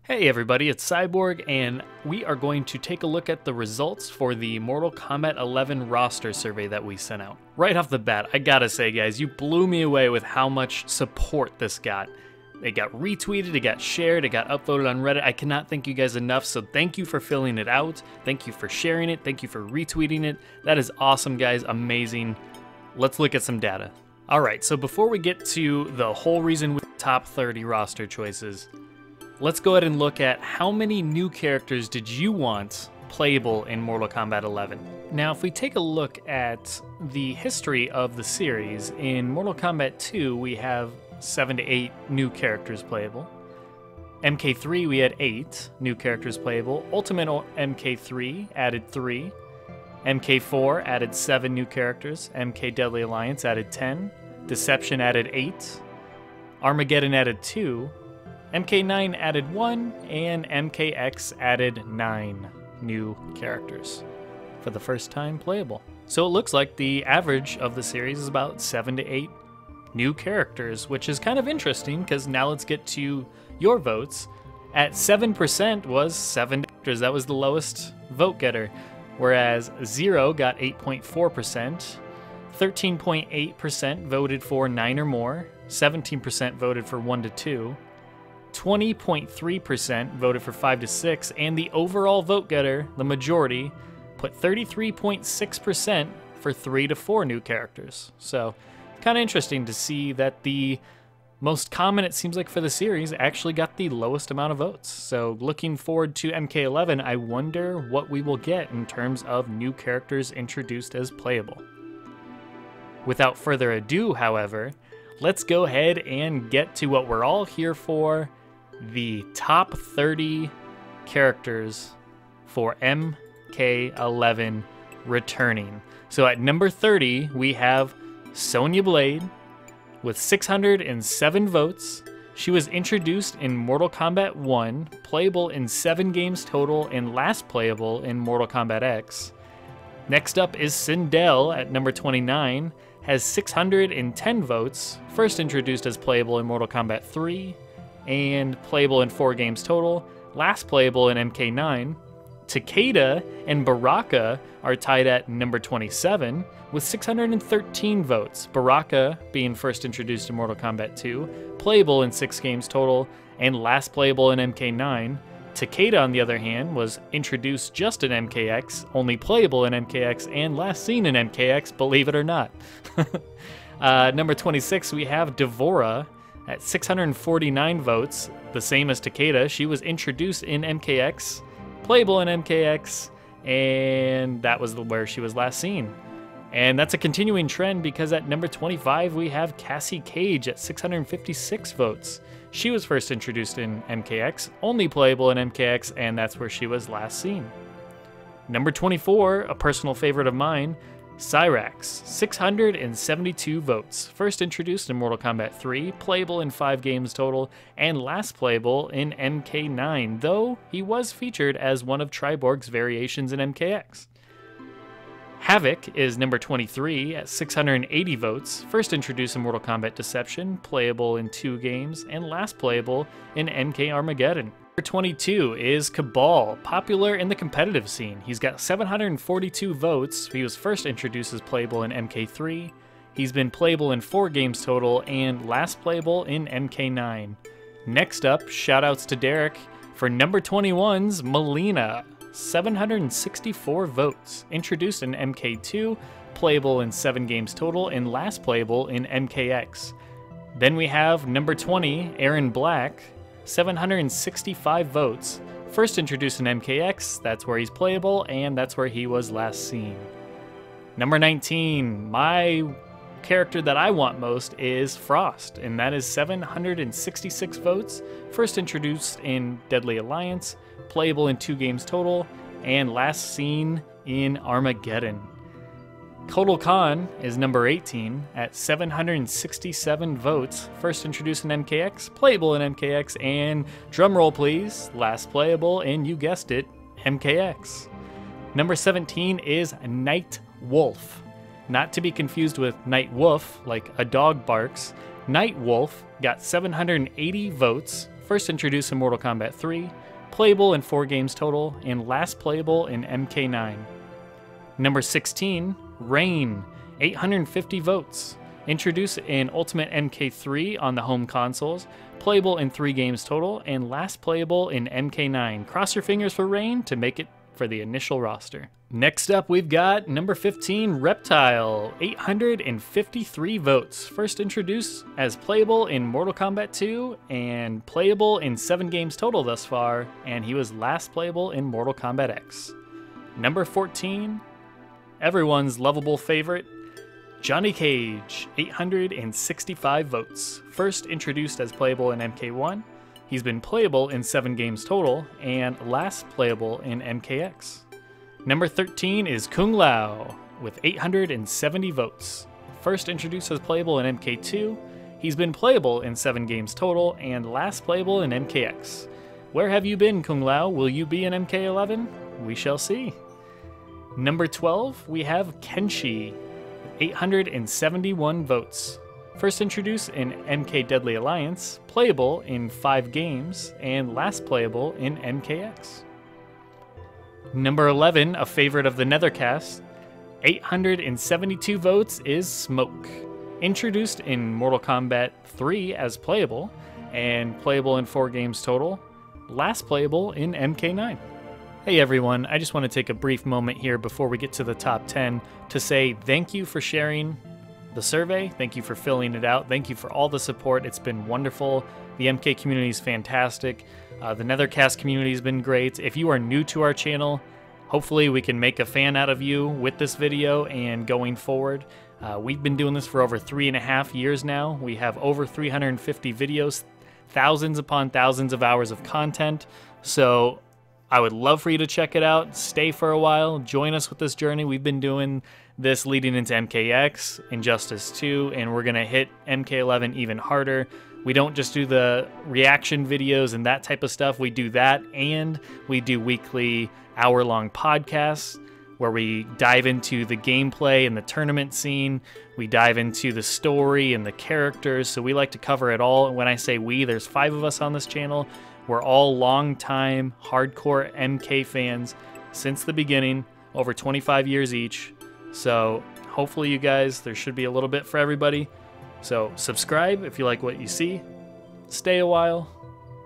Hey everybody, it's Cyborg, and we are going to take a look at the results for the Mortal Kombat 11 roster survey that we sent out. Right off the bat, I gotta say guys, you blew me away with how much support this got. It got retweeted, it got shared, it got upvoted on Reddit. I cannot thank you guys enough, so thank you for filling it out. Thank you for sharing it, thank you for retweeting it. That is awesome guys, amazing. Let's look at some data. Alright, so before we get to the whole reason with top 30 roster choices, let's go ahead and look at how many new characters did you want playable in Mortal Kombat 11. Now, if we take a look at the history of the series, in Mortal Kombat 2, we have 7 to 8 new characters playable. MK3, we had 8 new characters playable. Ultimate MK3 added 3. MK4 added 7 new characters. MK Deadly Alliance added 10. Deception added 8. Armageddon added 2. MK9 added 1, and MKX added 9 new characters for the first time playable. So it looks like the average of the series is about 7 to 8 new characters, which is kind of interesting because now let's get to your votes. At 7% was 7 characters. That was the lowest vote getter, whereas 0 got 8.4%, 13.8% voted for 9 or more, 17% voted for 1 to 2, 20.3% voted for 5 to 6, and the overall vote getter, the majority, put 33.6% for 3 to 4 new characters. So, kind of interesting to see that the most common, it seems like, for the series actually got the lowest amount of votes. So, looking forward to MK11, I wonder what we will get in terms of new characters introduced as playable. Without further ado, however, let's go ahead and get to what we're all here for, the top 30 characters for MK11 returning. So at number 30, we have Sonya Blade with 607 votes. She was introduced in Mortal Kombat 1, playable in 7 games total, and last playable in Mortal Kombat X. Next up is Sindel at number 29, has 610 votes, first introduced as playable in Mortal Kombat 3, and playable in 4 games total, last playable in MK9. Takeda and Baraka are tied at number 27 with 613 votes, Baraka being first introduced in Mortal Kombat 2, playable in 6 games total, and last playable in MK9. Takeda, on the other hand, was introduced just in MKX, only playable in MKX, and last seen in MKX, believe it or not. Number 26, we have Devora at 649 votes, the same as Takeda. She was introduced in MKX, playable in MKX, and that was where she was last seen. And that's a continuing trend because at number 25, we have Cassie Cage at 656 votes. She was first introduced in MKX, only playable in MKX, and that's where she was last seen. Number 24, a personal favorite of mine, Cyrax, 672 votes. First introduced in Mortal Kombat 3, playable in 5 games total, and last playable in MK9, though he was featured as one of Triborg's variations in MKX. Havoc is number 23 at 680 votes, first introduced in Mortal Kombat Deception, playable in 2 games, and last playable in MK Armageddon. Number 22 is Cabal, popular in the competitive scene. He's got 742 votes. He was first introduced as playable in MK3. He's been playable in 4 games total, and last playable in MK9. Next up, shoutouts to Derek for number 21's Molina. 764 votes, introduced in MK2, playable in 7 games total, and last playable in MKX. Then we have number 20, Aaron Black, 765 votes, first introduced in MKX, that's where he's playable, and that's where he was last seen. Number 19, my character that I want most is Frost, and that is 766 votes, first introduced in Deadly Alliance, playable in 2 games total, and last seen in Armageddon. Kotal Kahn is number 18 at 767 votes, first introduced in MKX, playable in MKX, and drumroll please, last playable in, you guessed it, MKX. Number 17 is Night Wolf. Not to be confused with Night Wolf, like a dog barks. Night Wolf got 780 votes, first introduced in Mortal Kombat 3, playable in 4 games total, and last playable in MK9. Number 16, Rain, 850 votes. Introduced in Ultimate MK3 on the home consoles, playable in 3 games total, and last playable in MK9. Cross your fingers for Rain to make it for the initial roster. Next up, we've got number 15, Reptile, 853 votes. First introduced as playable in Mortal Kombat 2 and playable in 7 games total thus far, and he was last playable in Mortal Kombat X. Number 14, everyone's lovable favorite, Johnny Cage, 865 votes. First introduced as playable in MK1, he's been playable in 7 games total, and last playable in MKX. Number 13 is Kung Lao, with 870 votes. First introduced as playable in MK2, he's been playable in 7 games total, and last playable in MKX. Where have you been, Kung Lao? Will you be in MK11? We shall see. Number 12, we have Kenshi, 871 votes. First introduced in MK Deadly Alliance, playable in 5 games, and last playable in MKX. Number 11, a favorite of the Nethercast, 872 votes, is Smoke. Introduced in Mortal Kombat 3 as playable, and playable in 4 games total, last playable in MK9. Hey everyone, I just want to take a brief moment here before we get to the top 10 to say thank you for sharing the survey, thank you for filling it out, thank you for all the support, it's been wonderful. The MK community is fantastic, the Nethercast community has been great. If you are new to our channel, hopefully we can make a fan out of you with this video and going forward. We've been doing this for over 3.5 years now. We have over 350 videos, thousands upon thousands of hours of content, so I would love for you to check it out, stay for a while, join us with this journey. We've been doing this leading into MKX, Injustice 2, and we're going to hit MK11 even harder. We don't just do the reaction videos and that type of stuff. We do that, and we do weekly hour-long podcasts where we dive into the gameplay and the tournament scene. We dive into the story and the characters, so we like to cover it all. And when I say we, there's 5 of us on this channel. We're all long-time, hardcore MK fans since the beginning, over 25 years each. So hopefully you guys, there should be a little bit for everybody. So subscribe if you like what you see. Stay a while.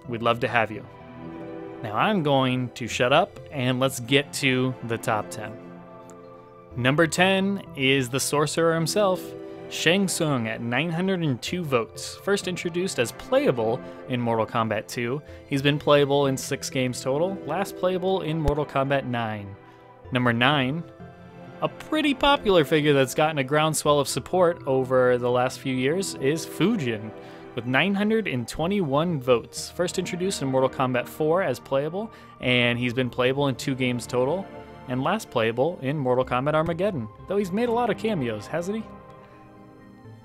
We'd love to have you. Now I'm going to shut up and let's get to the top 10. Number 10 is the Sorcerer himself, Shang Tsung, at 902 votes. First introduced as playable in Mortal Kombat 2, he's been playable in 6 games total, last playable in Mortal Kombat 9. Number 9, a pretty popular figure that's gotten a groundswell of support over the last few years, is Fujian, with 921 votes. First introduced in Mortal Kombat 4 as playable, and he's been playable in 2 games total, and last playable in Mortal Kombat Armageddon, though he's made a lot of cameos, hasn't he?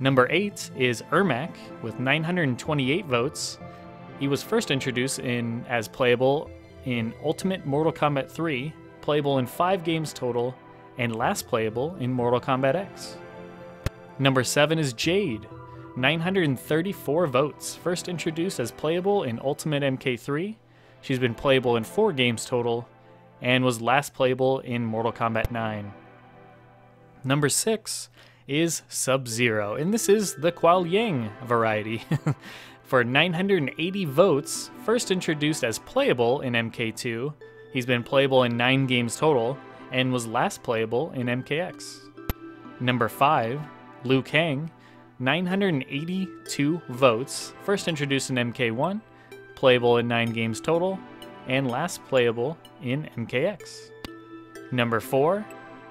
Number 8 is Ermac, with 928 votes. He was first introduced as playable in Ultimate Mortal Kombat 3, playable in 5 games total, and last playable in Mortal Kombat X. Number 7 is Jade, 934 votes. First introduced as playable in Ultimate MK3, she's been playable in 4 games total, and was last playable in Mortal Kombat 9. Number 6 is Sub-Zero, and this is the Kuao Yang variety. For 980 votes, first introduced as playable in MK2, he's been playable in 9 games total, and was last playable in MKX. Number 5, Liu Kang, 982 votes, first introduced in MK1, playable in 9 games total, and last playable in MKX. Number 4,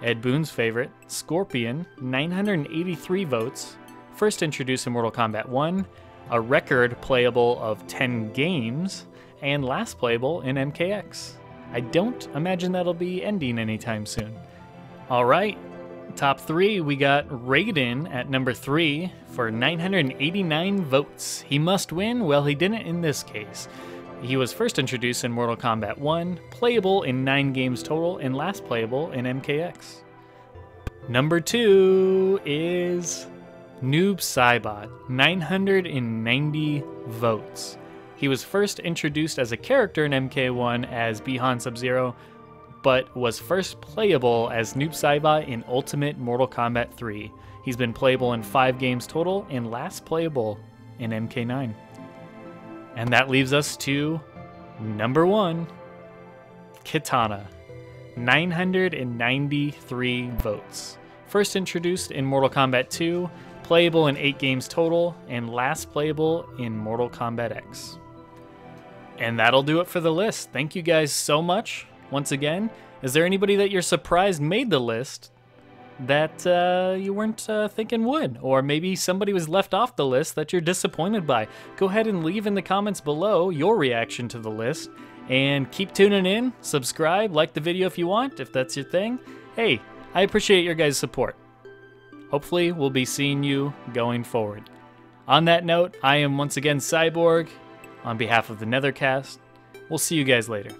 Ed Boon's favorite, Scorpion, 983 votes, first introduced in Mortal Kombat 1, a record playable of 10 games, and last playable in MKX. I don't imagine that'll be ending anytime soon. Alright, top 3, we got Raiden at number 3 for 989 votes. He must win? Well, he didn't in this case. He was first introduced in Mortal Kombat 1, playable in 9 games total, and last playable in MKX. Number 2 is Noob Saibot, 990 votes. He was first introduced as a character in MK1 as Bihan Sub-Zero, but was first playable as Noob Saibot in Ultimate Mortal Kombat 3. He's been playable in 5 games total and last playable in MK9. And that leaves us to number 1, Kitana. 993 votes. First introduced in Mortal Kombat 2, playable in 8 games total, and last playable in Mortal Kombat X. And that'll do it for the list. Thank you guys so much. Once again, is there anybody that you're surprised made the list that you weren't thinking would? Or maybe somebody was left off the list that you're disappointed by? Go ahead and leave in the comments below your reaction to the list. And keep tuning in, subscribe, like the video if you want, if that's your thing. Hey, I appreciate your guys' support. Hopefully, we'll be seeing you going forward. On that note, I am once again Cyborg. On behalf of the Nethercast, we'll see you guys later.